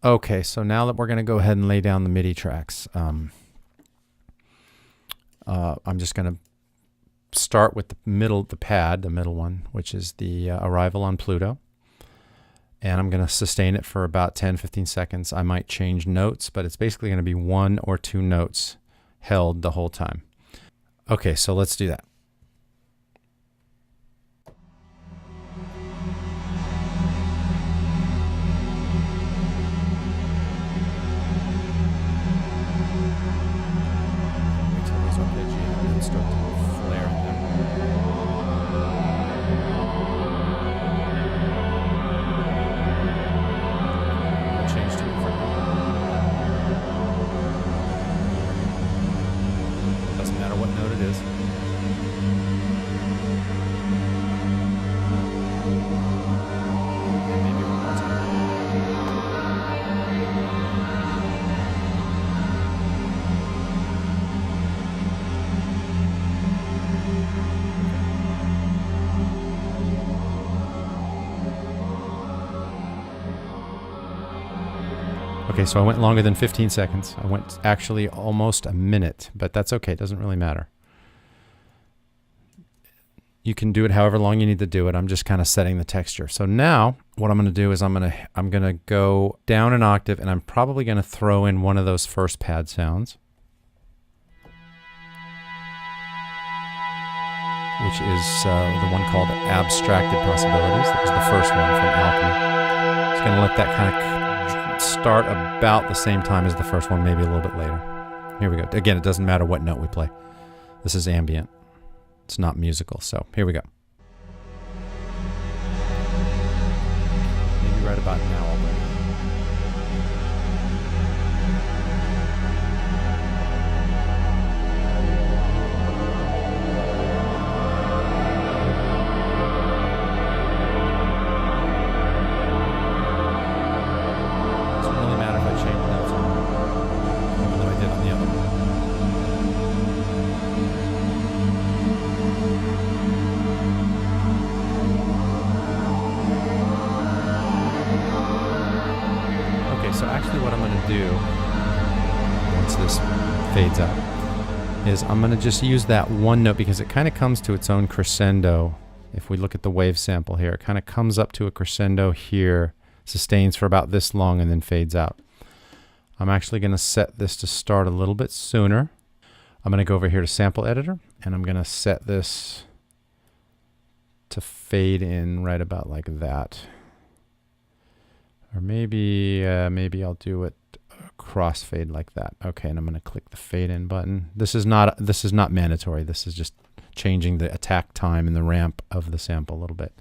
Okay, so now that we're going to go ahead and lay down the MIDI tracks, I'm just going to start with the middle one, which is the Arrival on Pluto. And I'm going to sustain it for about 10-15 seconds. I might change notes, but it's basically going to be 1 or 2 notes held the whole time. Okay, so let's do that. Start to flare in them. I'll change to it. Doesn't matter what note it is. And maybe one more time. Okay, so I went longer than 15 seconds. I went actually almost a minute, but that's okay. It doesn't really matter. You can do it however long you need to do it. I'm just kind of setting the texture. So now what I'm going to do is I'm going to go down an octave, and I'm probably going to throw in one of those first pad sounds, which is the one called Abstracted Possibilities. That was the first one from Alchemy. Just going to let that kind of start about the same time as the first one, maybe a little bit later. Here we go. Again, it doesn't matter what note we play. This is ambient. It's not musical, so here we go. Maybe right about now already. So actually what I'm going to do, once this fades out, is I'm going to just use that one note because it kind of comes to its own crescendo. If we look at the wave sample here, it kind of comes up to a crescendo here, sustains for about this long, and then fades out. I'm actually going to set this to start a little bit sooner. I'm going to go over here to Sample Editor, and I'm going to set this to fade in right about like that. Or maybe I'll do it crossfade like that. Okay, and I'm going to click the fade in button. This is not mandatory. This is just changing the attack time and the ramp of the sample a little bit.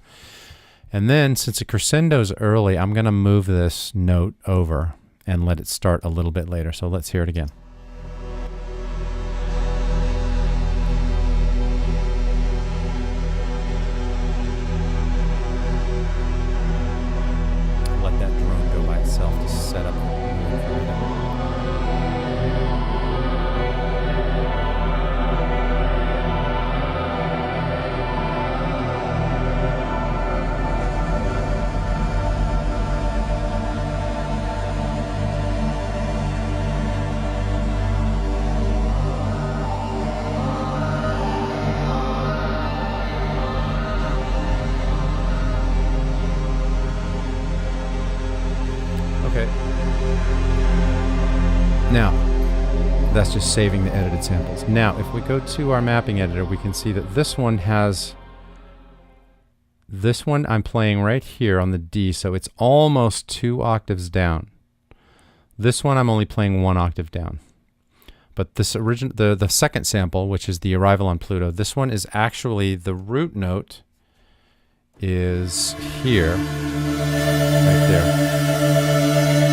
And then since the crescendo's early, I'm going to move this note over and let it start a little bit later. So let's hear it again. To set up. Okay. Now, that's just saving the edited samples. Now, if we go to our mapping editor, we can see that this one has, this one I'm playing right here on the D, so it's almost 2 octaves down. This one I'm only playing 1 octave down. But this the second sample, which is the Arrival on Pluto, this one is actually, the root note is here, right there.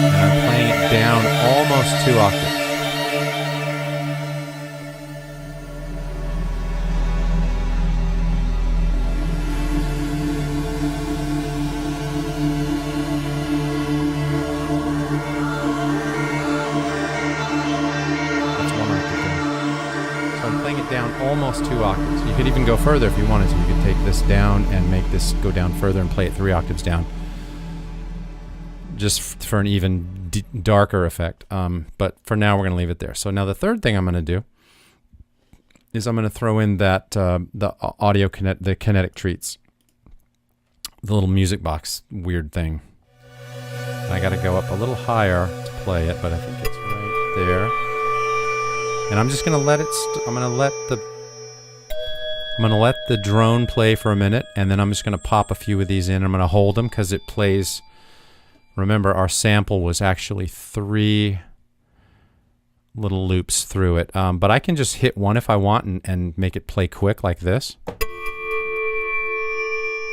And I'm playing it down almost 2 octaves. Down almost 2 octaves. You could even go further if you wanted to. You could take this down and make this go down further and play it 3 octaves down. just for an even darker effect. But for now, we're going to leave it there. So now the third thing I'm going to do is I'm going to throw in that the kinetic treats, the little music box weird thing. I got to go up a little higher to play it, but I think it's right there. And I'm just going to let it. I'm going to let the drone play for a minute, and then I'm just going to pop a few of these in. I'm going to hold them because it plays. Remember, our sample was actually 3 little loops through it. But I can just hit one if I want and make it play quick like this.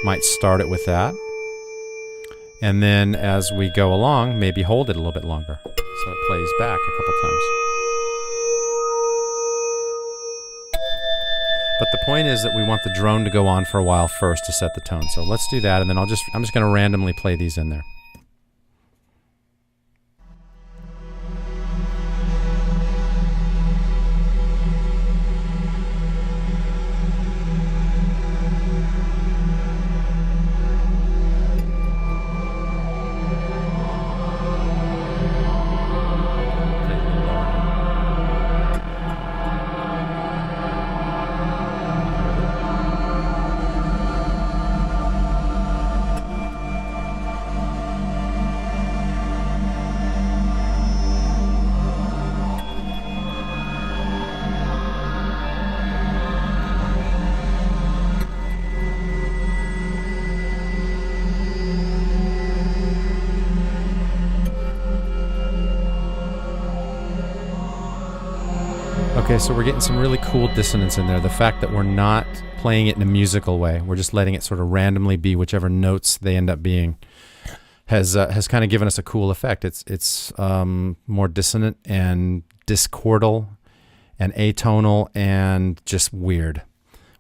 Might start it with that. And then as we go along, maybe hold it a little bit longer. So it plays back a couple times. But the point is that we want the drone to go on for a while first to set the tone. So let's do that, and then I'm just going to randomly play these in there. Okay, so we're getting some really cool dissonance in there. The fact that we're not playing it in a musical way, we're just letting it sort of randomly be whichever notes they end up being, has kind of given us a cool effect. It's more dissonant and discordal and atonal and just weird,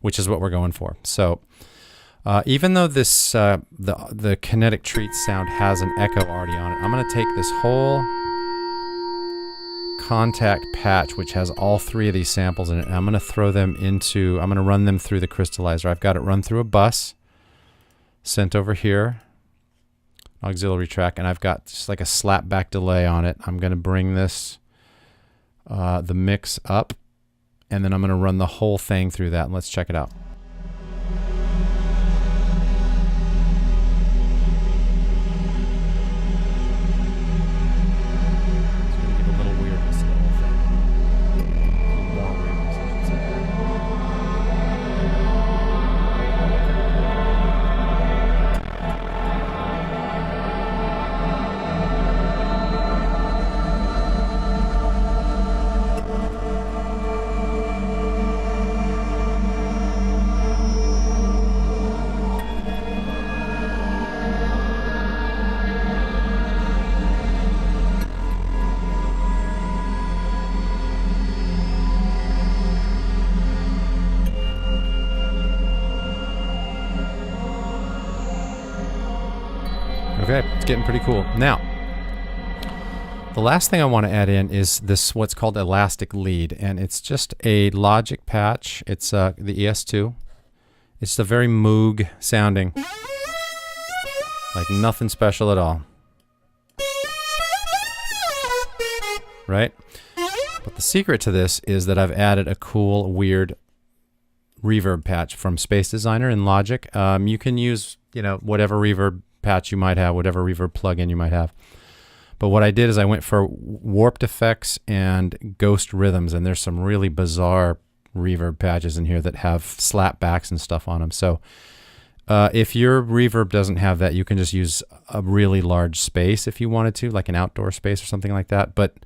which is what we're going for. So even though this the kinetic treat sound has an echo already on it, I'm going to take this whole contact patch, which has all 3 of these samples in it, and I'm going to throw them into, I'm going to run them through the crystallizer. I've got it run through a bus, sent over here, auxiliary track, and I've got just like a slapback delay on it. I'm going to bring this, the mix up, and then I'm going to run the whole thing through that, and let's check it out. Okay, it's getting pretty cool. Now, the last thing I want to add in is this, what's called elastic lead, and it's just a Logic patch. It's the ES2. It's a very Moog sounding, like nothing special at all. Right? But the secret to this is that I've added a cool, weird reverb patch from Space Designer in Logic. You can use, whatever reverb patch you might have, whatever reverb plugin you might have. But what I did is I went for warped effects and ghost rhythms, and there's some really bizarre reverb patches in here that have slapbacks and stuff on them. So if your reverb doesn't have that, you can just use a really large space if you wanted to, like an outdoor space or something like that. But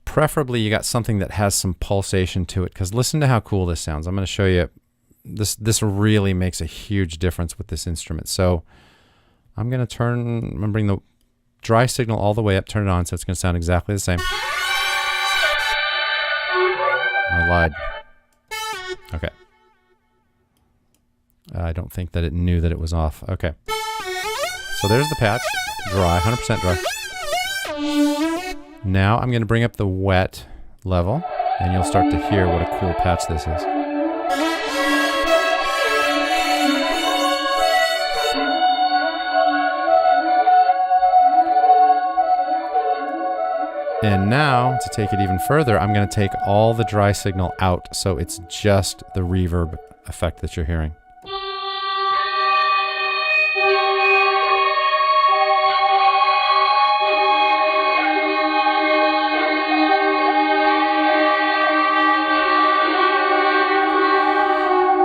preferably you got something that has some pulsation to it, because listen to how cool this sounds. I'm going to show you. This really makes a huge difference with this instrument. So I'm going to bring the dry signal all the way up, turn it on, so it's going to sound exactly the same. I lied. Okay. I don't think that it knew that it was off. Okay. So there's the patch. Dry, 100% dry. Now I'm going to bring up the wet level, and you'll start to hear what a cool patch this is. And now, to take it even further, I'm going to take all the dry signal out, so it's just the reverb effect that you're hearing.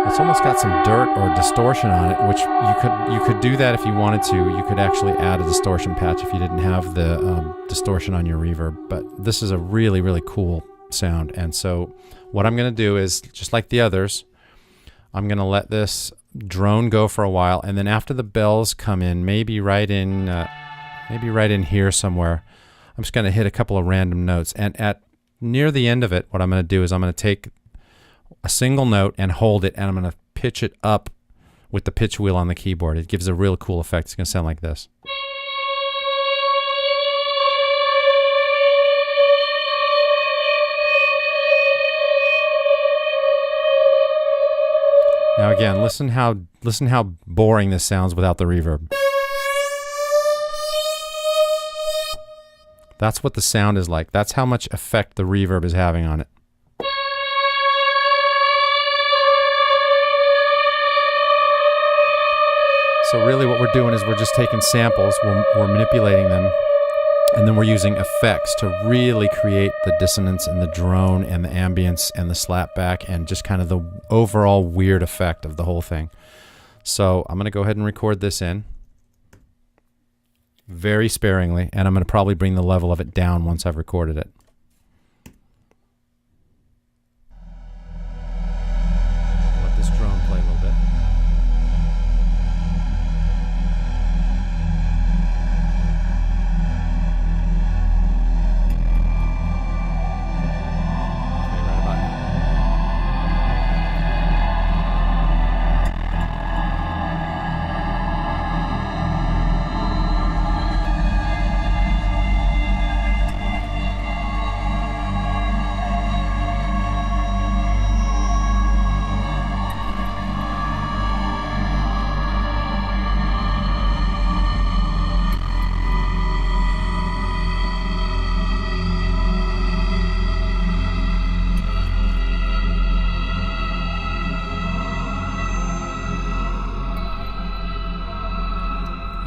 It's almost got some dirt or distortion on it, which you could do that if you wanted to. You could actually add a distortion patch if you didn't have the distortion on your reverb. But this is a really, really cool sound. And so what I'm going to do is, just like the others, I'm going to let this drone go for a while, and then after the bells come in, maybe right in here somewhere, I'm just going to hit a couple of random notes. And at near the end of it, what I'm going to do is I'm going to take a single note and hold it, and I'm going to pitch it up with the pitch wheel on the keyboard. It gives a real cool effect. It's going to sound like this. Now again, listen how boring this sounds without the reverb. That's what the sound is like. That's how much effect the reverb is having on it. So really what we're doing is we're just taking samples, we're manipulating them, and then we're using effects to really create the dissonance and the drone and the ambience and the slapback and just kind of the overall weird effect of the whole thing. So I'm going to go ahead and record this in very sparingly, and I'm going to probably bring the level of it down once I've recorded it. Let this drone play a little bit.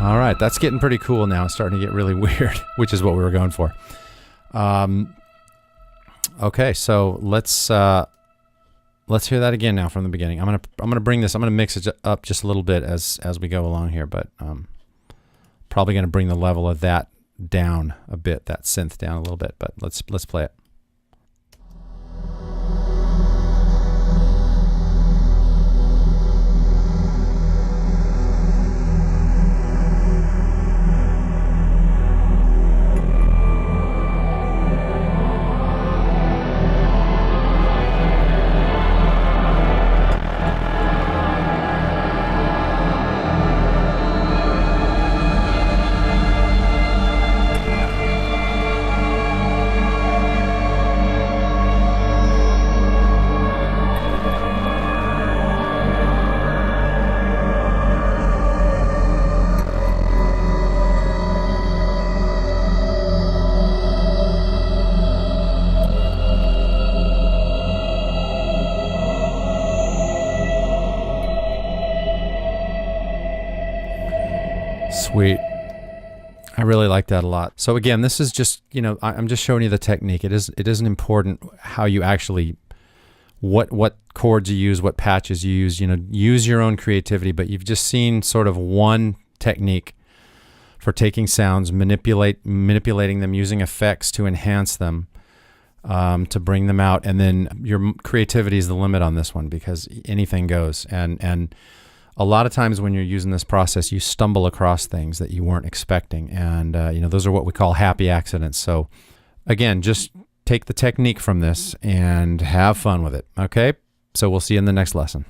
All right, that's getting pretty cool now. It's starting to get really weird, which is what we were going for. Okay, so let's hear that again now from the beginning. I'm gonna bring this. I'm gonna mix it up just a little bit as we go along here, but probably gonna bring the level of that down a bit, that synth down a little bit. But let's play it. Sweet. I really like that a lot. So again, this is just, I'm just showing you the technique. It isn't important how you actually, what chords you use, what patches you use, use your own creativity, but you've just seen sort of one technique for taking sounds, manipulating them, using effects to enhance them, to bring them out, and then your creativity is the limit on this one because anything goes. And a lot of times when you're using this process, you stumble across things that you weren't expecting. And, those are what we call happy accidents. So again, just take the technique from this and have fun with it. Okay. So we'll see you in the next lesson.